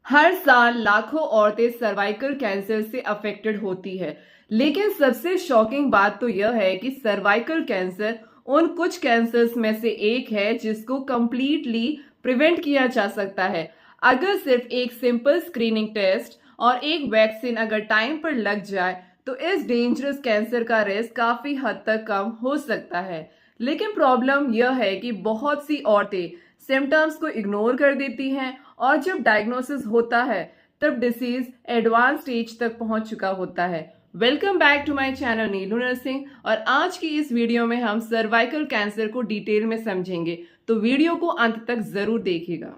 हर साल लाखों औरतें सर्वाइकल कैंसर से अफेक्टेड होती है। लेकिन सबसे शॉकिंग बात तो यह है कि सर्वाइकल कैंसर उन कुछ कैंसर्स में से एक है जिसको कंप्लीटली प्रिवेंट किया जा सकता है, अगर सिर्फ एक सिंपल स्क्रीनिंग टेस्ट और एक वैक्सीन अगर टाइम पर लग जाए तो इस डेंजरस कैंसर का रिस्क काफी हद तक कम हो सकता है। लेकिन प्रॉब्लम यह है कि बहुत सी औरतें सिम्टम्स को इग्नोर कर देती हैं और जब डायग्नोसिस होता है तब डिसीज एडवांस स्टेज तक पहुंच चुका होता है। Welcome back to my channel Neelu nursing, और आज की इस वीडियो में हम सर्वाइकल कैंसर को डिटेल में समझेंगे, तो वीडियो को अंत तक जरूर देखिएगा।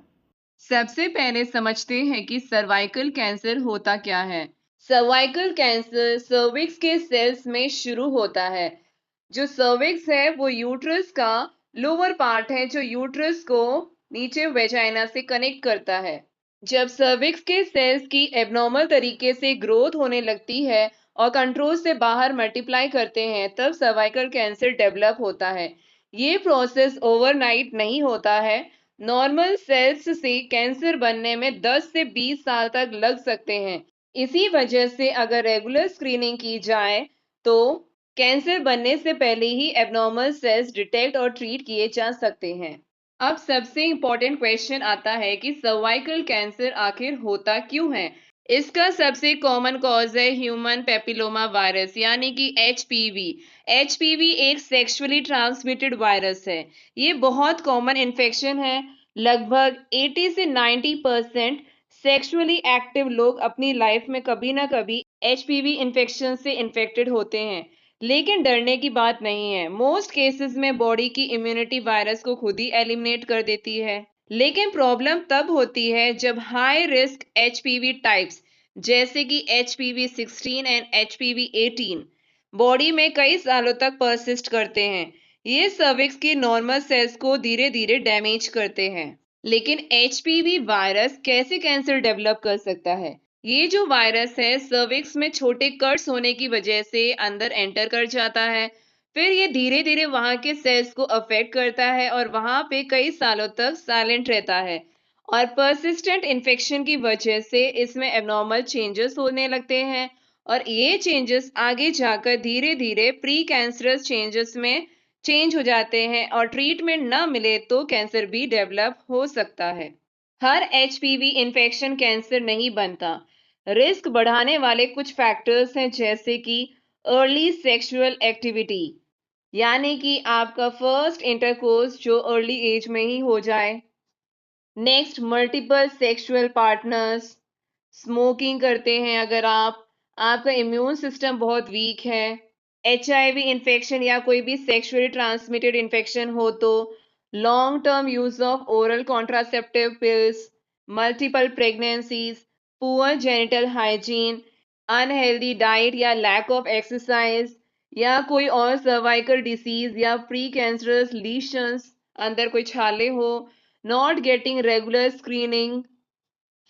सबसे पहले समझते हैं कि सर्वाइकल कैंसर होता क्या है। सर्वाइकल कैंसर सर्विक्स के सेल्स में शुरू होता है। जो सर्विक्स है वो यूट्रस का लोअर पार्ट है जो यूट्रस को नीचे वेजाइना से कनेक्ट करता है। जब सर्विक्स के सेल्स की एबनॉर्मल तरीके से ग्रोथ होने लगती है और कंट्रोल से बाहर मल्टीप्लाई करते हैं तब सर्वाइकल कैंसर डेवलप होता है। ये प्रोसेस ओवरनाइट नहीं होता है। नॉर्मल सेल्स से कैंसर बनने में 10 से 20 साल तक लग सकते हैं। इसी वजह से अगर रेगुलर स्क्रीनिंग की जाए तो कैंसर बनने से पहले ही एबनॉर्मल सेल्स डिटेक्ट और ट्रीट किए जा सकते हैं। अब सबसे इंपॉर्टेंट क्वेश्चन आता है कि सर्वाइकल कैंसर आखिर होता क्यों है। इसका सबसे कॉमन कॉज है ह्यूमन पेपिलोमा वायरस यानी कि एचपीवी। एचपीवी एक सेक्सुअली ट्रांसमिटेड वायरस है। ये बहुत कॉमन इन्फेक्शन है। लगभग 80 से 90% सेक्सुअली एक्टिव लोग अपनी लाइफ में कभी ना कभी एचपीवी इन्फेक्शन से इन्फेक्टेड होते हैं। लेकिन डरने की बात नहीं है। मोस्ट केसेस में बॉडी की इम्यूनिटी वायरस को खुद ही एलिमिनेट कर देती है। लेकिन प्रॉब्लम तब होती है जब हाई रिस्क एचपीवी टाइप्स जैसे कि एचपीवी 16 एंड एचपीवी 18 बॉडी में कई सालों तक परसिस्ट करते हैं। ये सर्विक्स की नॉर्मल सेल्स को धीरे धीरे डैमेज करते हैं। लेकिन एचपीवी वायरस कैसे कैंसर डेवलप कर सकता है। ये जो वायरस है सर्विक्स में छोटे कट्स होने की वजह से अंदर एंटर कर जाता है। फिर ये धीरे धीरे वहां के सेल्स को अफेक्ट करता है और वहां पे कई सालों तक साइलेंट रहता है। और परसिस्टेंट इन्फेक्शन की वजह से इसमें एबनॉर्मल चेंजेस होने लगते हैं और ये चेंजेस आगे जाकर धीरे धीरे प्री कैंसरस चेंजेस में चेंज हो जाते हैं और ट्रीटमेंट ना मिले तो कैंसर भी डेवलप हो सकता है। हर एचपीवी इन्फेक्शन कैंसर नहीं बनता। रिस्क बढ़ाने वाले कुछ फैक्टर्स हैं जैसे कि अर्ली सेक्सुअल एक्टिविटी यानी कि आपका फर्स्ट इंटरकोर्स जो अर्ली एज में ही हो जाए। Next, multiple sexual partners. Smoking करते हैं अगर आपका इम्यून सिस्टम बहुत वीक है, एचआईवी इन्फेक्शन या कोई भी सेक्सुअली ट्रांसमिटेड इन्फेक्शन हो तो, long term use of oral contraceptive pills, multiple pregnancies, poor genital hygiene, unhealthy diet या लैक ऑफ एक्सरसाइज, या कोई और सर्वाइकल डिसीज या प्री कैंसरस लीशंस, अंदर कोई छाले हो, not getting regular screening,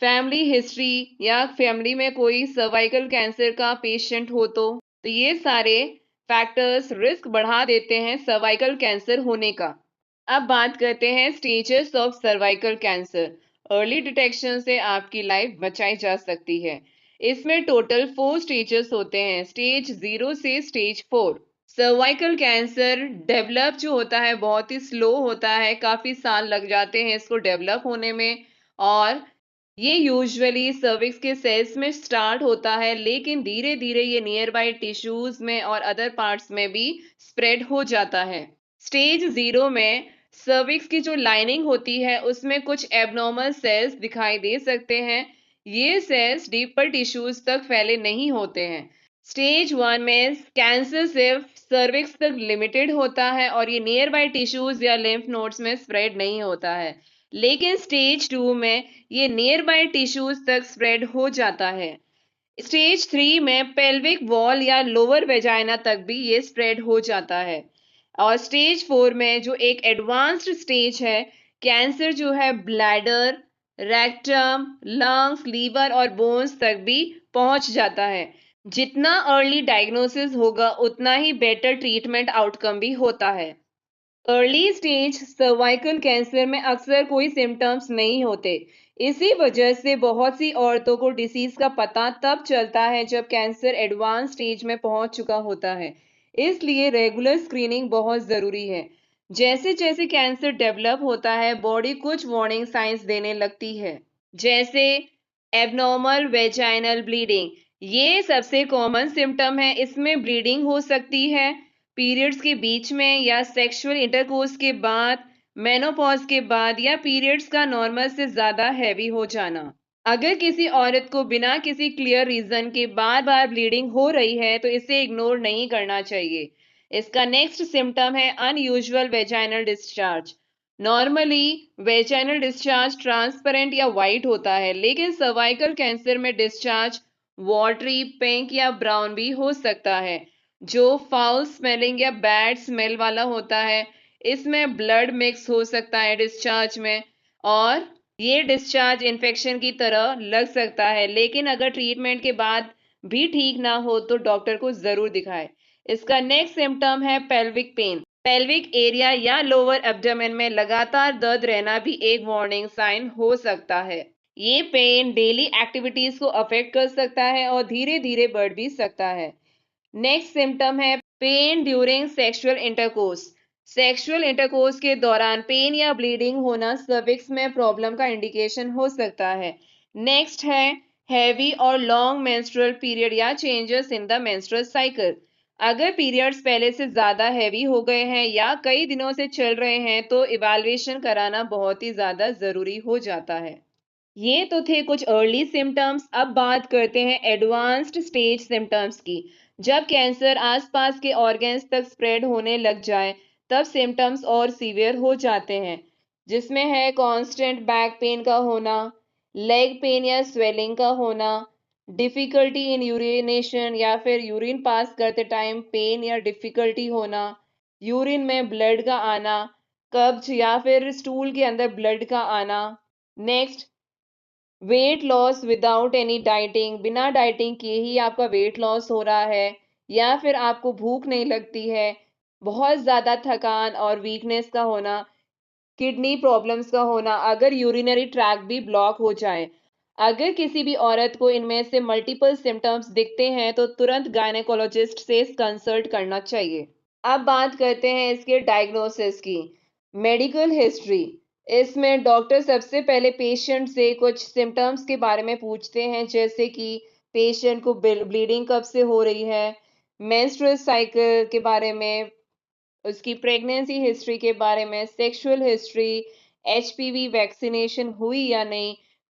family history या फैमिली में कोई सर्वाइकल कैंसर का पेशेंट हो तो ये सारे फैक्टर्स रिस्क बढ़ा देते हैं सर्वाइकल कैंसर होने का। अब बात करते हैं stages of cervical cancer. Early detection से आपकी लाइफ बचाई जा सकती है। इसमें टोटल 4 स्टेजेस होते हैं, स्टेज 0 से स्टेज 4। सर्वाइकल कैंसर डेवलप जो होता है बहुत ही स्लो होता है, काफी साल लग जाते हैं इसको डेवलप होने में। और ये यूजुअली सर्विक्स के सेल्स में स्टार्ट होता है लेकिन धीरे धीरे ये नियर बाय टिश्यूज में और अदर पार्ट्स में भी स्प्रेड हो जाता है। स्टेज 0 में सर्विक्स की जो लाइनिंग होती है उसमें कुछ एबनॉर्मल सेल्स दिखाई दे सकते हैं। ये सेल्स डीपर टिश्यूज तक फैले नहीं होते हैं। स्टेज 1 में कैंसर सिर्फ सर्विक्स तक लिमिटेड होता है और ये नियर बाय टिश्यूज या लिम्फ नोड्स में स्प्रेड नहीं होता है। लेकिन स्टेज 2 में ये नियर बाय टिश्यूज तक स्प्रेड हो जाता है। स्टेज 3 में पेल्विक वॉल या लोअर वेजाइना तक भी ये स्प्रेड हो जाता है। और स्टेज 4 में जो एक एडवांस्ड स्टेज है, कैंसर जो है ब्लैडर, रेक्टम, लंग्स, लीवर और बोन्स तक भी पहुंच जाता है। जितना अर्ली डायग्नोसिस होगा उतना ही बेटर ट्रीटमेंट आउटकम भी होता है। अर्ली स्टेज सर्वाइकल कैंसर में अक्सर कोई सिम्टम्स नहीं होते। इसी वजह से बहुत सी औरतों को डिसीज का पता तब चलता है जब कैंसर एडवांस स्टेज में पहुंच चुका होता है। इसलिए रेगुलर स्क्रीनिंग बहुत जरूरी है। जैसे जैसे कैंसर डेवलप होता है, बॉडी कुछ वार्निंग साइंस देने लगती है, जैसे एबनॉर्मल वेजाइनल ब्लीडिंग। ये सबसे कॉमन सिम्टम है। इसमें ब्लीडिंग हो सकती है पीरियड्स के बीच में या सेक्सुअल इंटरकोर्स के बाद, मेनोपॉज के बाद, या पीरियड्स का नॉर्मल से ज्यादा हैवी हो जाना। अगर किसी औरत को बिना किसी क्लियर रीजन के बार बार ब्लीडिंग हो रही है तो इसे इग्नोर नहीं करना चाहिए। इसका नेक्स्ट सिम्टम है unusual vaginal discharge. Normally vaginal discharge transparent या वाइट होता है, लेकिन सर्वाइकल कैंसर में डिस्चार्ज वाटरी, पिंक या ब्राउन भी हो सकता है, जो फाउल स्मेलिंग या बैड स्मेल वाला होता है। इसमें ब्लड मिक्स हो सकता है डिस्चार्ज में, और ये डिस्चार्ज इन्फेक्शन की तरह लग सकता है, लेकिन अगर ट्रीटमेंट के बाद भी ठीक ना हो तो डॉक्टर को जरूर दिखाएं। इसका नेक्स्ट सिम्टम है पेल्विक पेन। पेल्विक एरिया या लोअर एब्डोमेन में लगातार दर्द रहना भी एक वार्निंग साइन हो सकता है। ये पेन डेली एक्टिविटीज को अफेक्ट कर सकता है और धीरे धीरे बढ़ भी सकता है। नेक्स्ट सिम्टम है pen during sexual intercourse. Sexual intercourse के दौरान पेन या ब्लीडिंग होना सर्विक्स में प्रॉब्लम का इंडिकेशन हो सकता है। नेक्स्ट है हैवी और लॉन्ग मेंस्ट्रुअल पीरियड या changes in the menstrual cycle. अगर पीरियड्स पहले से ज्यादा हैवी हो गए हैं या कई दिनों से चल रहे हैं तो इवैल्यूएशन कराना बहुत ही ज्यादा जरूरी हो जाता है। ये तो थे कुछ अर्ली सिम्टम्स। अब बात करते हैं एडवांस्ड स्टेज सिम्टम्स की। जब कैंसर आसपास के ऑर्गन्स तक स्प्रेड होने लग जाए तब सिम्टम्स और सीवियर हो जाते हैं, जिसमें है कांस्टेंट बैक पेन का होना, लेग पेन या स्वेलिंग का होना, डिफिकल्टी इन यूरिनेशन या फिर यूरिन पास करते टाइम पेन या डिफिकल्टी होना, यूरिन में ब्लड का आना, कब्ज या फिर स्टूल के अंदर ब्लड का आना। Next, weight loss without any dieting. बिना डाइटिंग किए ही आपका वेट लॉस हो रहा है, या फिर आपको भूख नहीं लगती है, बहुत ज़्यादा थकान और वीकनेस का होना, किडनी प्रॉब्लम्स का होना, अगर यूरिनरी ट्रैक भी ब्लॉक हो जाए। अगर किसी भी औरत को इनमें से मल्टीपल सिम्टम्स दिखते हैं तो तुरंत गायनेकोलॉजिस्ट से कंसल्ट करना चाहिए। अब बात करते हैं इसके डायग्नोसिस की। Medical history. इसमें डॉक्टर सबसे पहले पेशेंट से कुछ सिम्टम्स के बारे में पूछते हैं, जैसे कि पेशेंट को ब्लीडिंग कब से हो रही है, मेंस्ट्रुअल साइकिल के बारे में, उसकी प्रेगनेंसी हिस्ट्री के बारे में, सेक्सुअल हिस्ट्री, एचपीवी वैक्सीनेशन हुई या नहीं,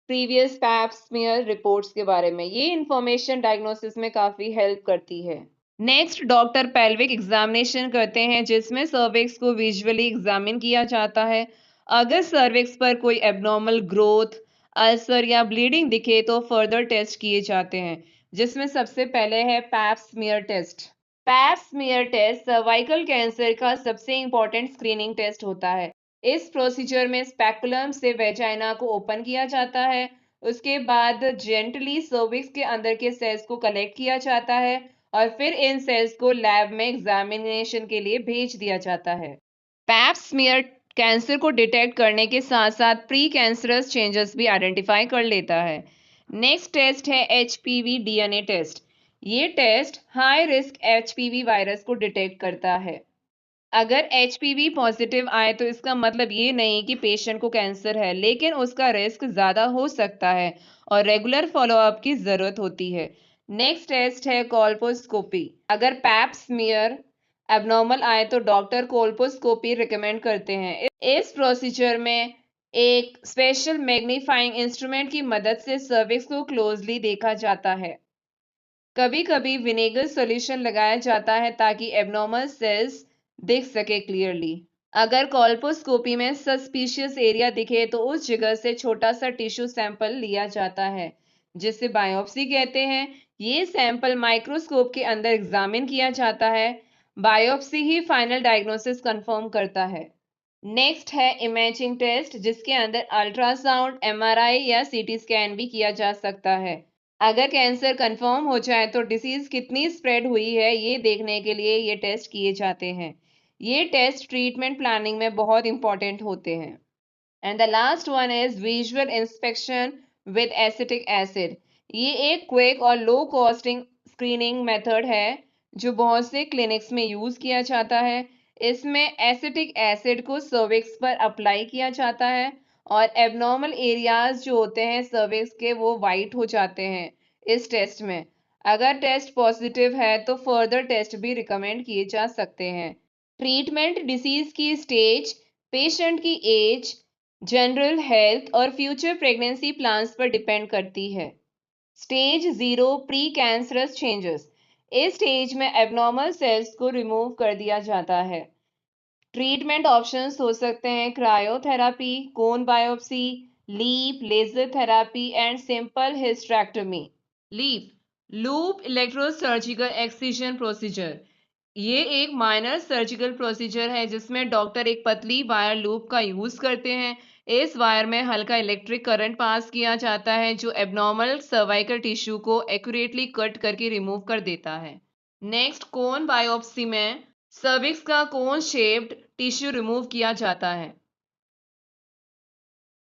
प्रीवियस पैप स्मीयर रिपोर्ट्स के बारे में। ये इंफॉर्मेशन डायग्नोसिस में काफ़ी हेल्प करती है। नेक्स्ट, डॉक्टर पेल्विक एग्जामिनेशन करते हैं, जिसमें सर्विक्स को विजुअली एग्जामिन किया जाता है। अगर सर्विक्स पर कोई एबनॉर्मल ग्रोथ, अल्सर या ब्लीडिंग दिखे तो फर्दर टेस्ट किए जाते हैं, जिसमें सबसे पहले है pap smear test. Pap smear test cervical cancer का सबसे इंपॉर्टेंट स्क्रीनिंग टेस्ट होता है। इस प्रोसीजर में स्पेकुलम से वेजाइना को ओपन किया जाता है। उसके बाद जेंटली सर्विक्स के अंदर के सेल्स को कलेक्ट किया जाता है और फिर इन सेल्स को लैब में एग्जामिनेशन के लिए भेज दिया जाता है। पैप स्मीयर कैंसर को डिटेक्ट करने के साथ साथ प्री कैंसरस चेंजेस भी आइडेंटिफाई कर लेता है। नेक्स्ट टेस्ट है एचपीवी डीएनए टेस्ट। ये test high risk HPV virus को डिटेक्ट करता है। अगर एचपीवी पॉजिटिव आए तो इसका मतलब ये नहीं कि पेशेंट को कैंसर है, लेकिन उसका रिस्क ज़्यादा हो सकता है और रेगुलर फॉलोअप की ज़रूरत होती है। नेक्स्ट टेस्ट है कोल्पोस्कोपी। अगर पैप स्मीयर एबनॉर्मल आए तो डॉक्टर कोल्पोस्कोपी रिकमेंड करते हैं। इस प्रोसीजर में एक स्पेशल मैग्नीफाइंग इंस्ट्रूमेंट की मदद से सर्विक्स को क्लोजली देखा जाता है। कभी कभी विनेगर सॉल्यूशन लगाया जाता है ताकि एबनॉर्मल सेल्स दिख सके क्लियरली। अगर कोल्पोस्कोपी में सस्पिशियस एरिया दिखे तो उस जगह से छोटा सा टिश्यू सैंपल लिया जाता है, जिसे बायोप्सी कहते हैं। ये सैंपल माइक्रोस्कोप के अंदर एग्जामिन किया जाता है। बायोप्सी ही फाइनल डायग्नोसिस कंफर्म करता है। नेक्स्ट है इमेजिंग टेस्ट, जिसके अंदर अल्ट्रासाउंड, एमआरआई या सीटी स्कैन भी किया जा सकता है। अगर कैंसर कंफर्म हो जाए तो डिसीज कितनी स्प्रेड हुई है ये देखने के लिए ये टेस्ट किए जाते हैं। ये टेस्ट ट्रीटमेंट प्लानिंग में बहुत इंपॉर्टेंट होते हैं। And the last one is visual inspection with acetic acid. ये एक क्विक और लो कॉस्टिंग स्क्रीनिंग मेथड है जो बहुत से क्लिनिक्स में यूज किया जाता है। इसमें एसिटिक एसिड को सर्विक्स पर अप्लाई किया जाता है और एबनॉर्मल एरियाज जो होते हैं सर्विक्स के वो वाइट हो जाते हैं इस टेस्ट में। अगर टेस्ट पॉजिटिव है तो फर्दर टेस्ट भी रिकमेंड किए जा सकते हैं। ट्रीटमेंट डिसीज की स्टेज, पेशेंट की एज, जनरल हेल्थ और फ्यूचर प्रेगनेंसी प्लान्स पर डिपेंड करती है। Stage 0 pre cancerous changes. इस स्टेज में एबनॉर्मल सेल्स को रिमूव कर दिया जाता है। ट्रीटमेंट ऑप्शंस हो सकते हैं cryotherapy, cone biopsy, LEEP, laser therapy and simple hysterectomy. LEEP, loop electrosurgical excision procedure. ये एक माइनर सर्जिकल प्रोसीजर है जिसमें डॉक्टर एक पतली वायर लूप का यूज करते हैं। इस वायर में हल्का इलेक्ट्रिक करंट पास किया जाता है जो एबनॉर्मल सर्वाइकल टिश्यू को एक्यूरेटली कट करके रिमूव कर देता है। नेक्स्ट, कोन बायोप्सी में सर्विक्स का कोन शेप्ड टिश्यू रिमूव किया जाता है।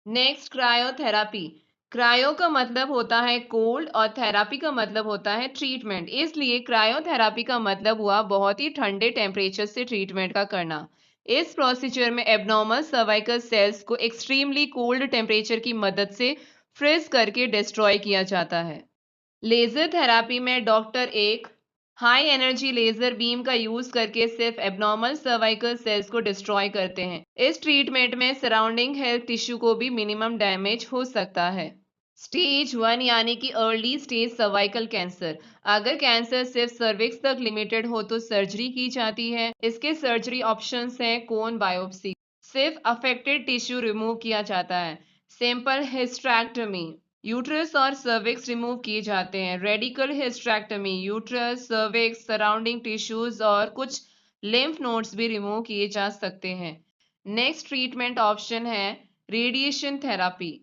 नेक्स्ट, क्रायोथेरापी। क्रायो का मतलब होता है कोल्ड और थेरापी का मतलब होता है ट्रीटमेंट, इसलिए क्रायोथेरापी का मतलब हुआ बहुत ही ठंडे टेम्परेचर से ट्रीटमेंट का करना। इस प्रोसीजर में एबनॉर्मल सर्वाइकल सेल्स को एक्सट्रीमली कोल्ड टेम्परेचर की मदद से फ्रीज करके डिस्ट्रॉय किया जाता है। लेजर थेरापी में डॉक्टर एक हाई एनर्जी लेजर बीम का यूज करके सिर्फ एबनॉर्मल सर्वाइकल सेल्स को डिस्ट्रॉय करते हैं। इस ट्रीटमेंट में सराउंडिंग हेल्थ टिश्यू को भी मिनिमम डैमेज हो सकता है। स्टेज 1 यानी कि अर्ली स्टेज सर्वाइकल कैंसर। अगर कैंसर सिर्फ सर्विक्स तक लिमिटेड हो तो सर्जरी की जाती है। इसके सर्जरी ऑप्शंस हैं कोन बायोप्सी, सिर्फ अफेक्टेड टिश्यू रिमूव किया जाता है। सिंपल हिस्टेरेक्टोमी, यूट्रस और सर्विक्स रिमूव किए जाते हैं। Radical hysterectomy, uterus, cervix, surrounding tissues और कुछ लिम्फ नोड्स भी रिमूव किए जा सकते हैं। नेक्स्ट ट्रीटमेंट ऑप्शन है radiation therapy.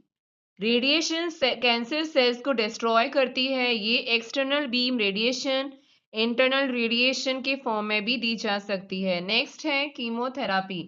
Radiation cancer cells को डिस्ट्रॉय करती है। ये external beam radiation, internal radiation के फॉर्म में भी दी जा सकती है। नेक्स्ट है chemotherapy.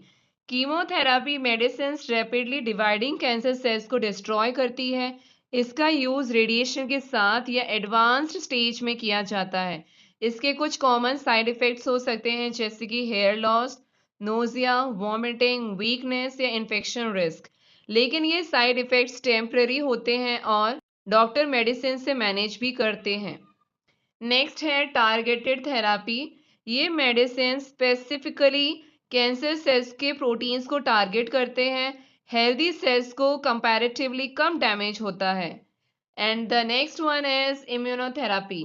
Chemotherapy medicine rapidly dividing cancer cells को डिस्ट्रॉय करती है। इसका यूज रेडिएशन के साथ या एडवांस्ड स्टेज में किया जाता है। इसके कुछ कॉमन साइड इफेक्ट्स हो सकते हैं जैसे कि hair loss, nausea, vomiting, weakness या इन्फेक्शन रिस्क। लेकिन ये साइड इफेक्ट्स टेम्पररी होते हैं और डॉक्टर मेडिसिन से मैनेज भी करते हैं। नेक्स्ट है टारगेटेड थेरापी। ये मेडिसिन स्पेसिफिकली कैंसर सेल्स के प्रोटीन्स को टारगेट करते हैं। हेल्दी सेल्स को कंपैरेटिवली कम डैमेज होता है। And the next one is immunotherapy.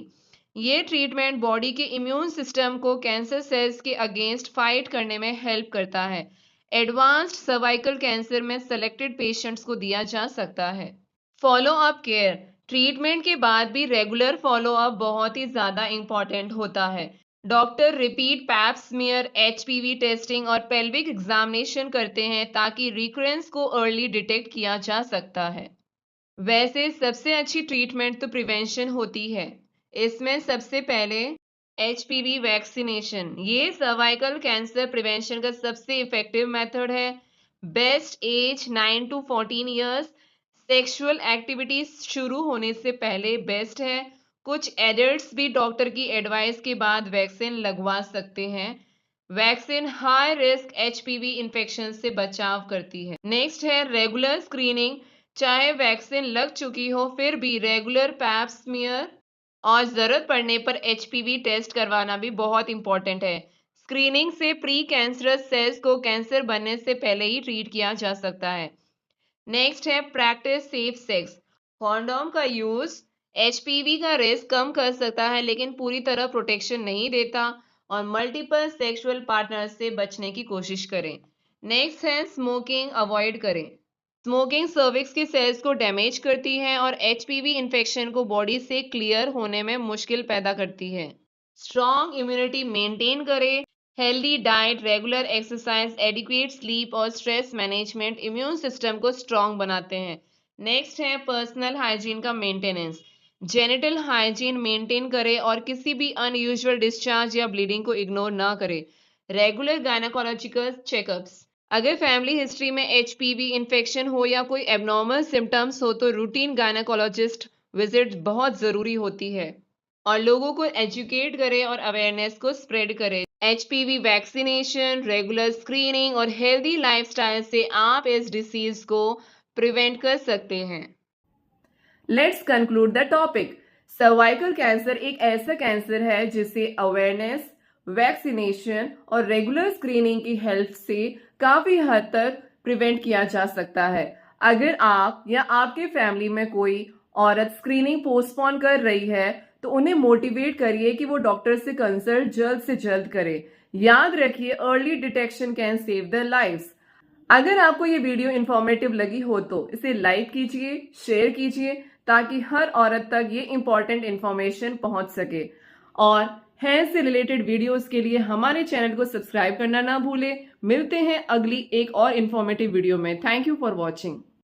ये ट्रीटमेंट बॉडी के इम्यून सिस्टम को कैंसर सेल्स के अगेंस्ट फाइट करने में हेल्प करता है। एडवांस्ड सर्वाइकल कैंसर में सेलेक्टेड पेशेंट्स को दिया जा सकता है। Follow up care. ट्रीटमेंट के बाद भी रेगुलर फॉलो अप बहुत ही ज्यादा इंपॉर्टेंट होता है। Doctor repeat pap smear, HPV testing और पेल्विक एग्जामिनेशन करते हैं ताकि रिकरेंस को अर्ली डिटेक्ट किया जा सकता है। वैसे सबसे अच्छी ट्रीटमेंट तो प्रिवेंशन होती है। इसमें सबसे पहले एचपीवी वैक्सीनेशन। ये सर्वाइकल कैंसर प्रिवेंशन का सबसे इफेक्टिव मेथड है। Best age 9 to 14 years. Sexual activities शुरू होने से पहले बेस्ट है। कुछ एडल्ट्स भी डॉक्टर की एडवाइस के बाद वैक्सीन लगवा सकते हैं। Vaccine high risk HPV infection से बचाव करती है। नेक्स्ट है रेगुलर स्क्रीनिंग। चाहे वैक्सीन लग चुकी हो फिर भी रेगुलर पैप स्मीयर और जरूरत पड़ने पर एचपीवी टेस्ट करवाना भी बहुत इंपॉर्टेंट है। स्क्रीनिंग से प्री कैंसरस सेल्स को कैंसर बनने से पहले ही ट्रीट किया जा सकता है। नेक्स्ट है प्रैक्टिस सेफ सेक्स। कॉन्डोम का यूज एचपीवी का रिस्क कम कर सकता है लेकिन पूरी तरह प्रोटेक्शन नहीं देता और मल्टीपल सेक्सुअल पार्टनर से बचने की कोशिश करें। नेक्स्ट है स्मोकिंग अवॉइड करें। स्मोकिंग सर्विक्स की सेल्स को डैमेज करती है और एचपीवी इन्फेक्शन को बॉडी से क्लियर होने में मुश्किल पैदा करती है। स्ट्रॉन्ग इम्यूनिटी मेंटेन करें। Healthy diet, regular exercise, adequate sleep और स्ट्रेस मैनेजमेंट इम्यून सिस्टम को स्ट्रॉन्ग बनाते हैं। नेक्स्ट है पर्सनल हाइजीन का मेंटेनेंस। जेनिटल हाइजीन मेंटेन करें और किसी भी अनयूजुअल डिस्चार्ज या ब्लीडिंग को इग्नोर ना करें। Regular gynaecological checkups. अगर फैमिली हिस्ट्री में एचपीवी इन्फेक्शन हो या कोई एबनॉर्मल सिम्टम्स हो तो रूटीन गायनेकोलॉजिस्ट विजिट बहुत जरूरी होती है। और लोगों को एजुकेट करें और अवेयरनेस को स्प्रेड करें। एचपीवी वैक्सीनेशन, रेगुलर स्क्रीनिंग और हेल्दी लाइफस्टाइल से आप इस डिसीज को प्रिवेंट कर सकते हैं। Let's conclude the topic. Cervical cancer एक ऐसा कैंसर है जिसे अवेयरनेस, वैक्सीनेशन और रेगुलर स्क्रीनिंग की हेल्प से काफी हद तक प्रिवेंट किया जा सकता है। अगर आप या आपके फैमिली में कोई औरत स्क्रीनिंग पोस्टपोन कर रही है तो उन्हें मोटिवेट करिए कि वो डॉक्टर से कंसल्ट जल्द से जल्द करे। याद रखिए, early detection can save the lives. अगर आपको ये वीडियो इंफॉर्मेटिव लगी हो तो इसे लाइक कीजिए, शेयर कीजिए ताकि हर औरत तक ये इंपॉर्टेंट इंफॉर्मेशन पहुंच सके। और हेल्थ से रिलेटेड वीडियोस के लिए हमारे चैनल को सब्सक्राइब करना ना भूलें। मिलते हैं अगली एक और इंफॉर्मेटिव वीडियो में। Thank you for watching.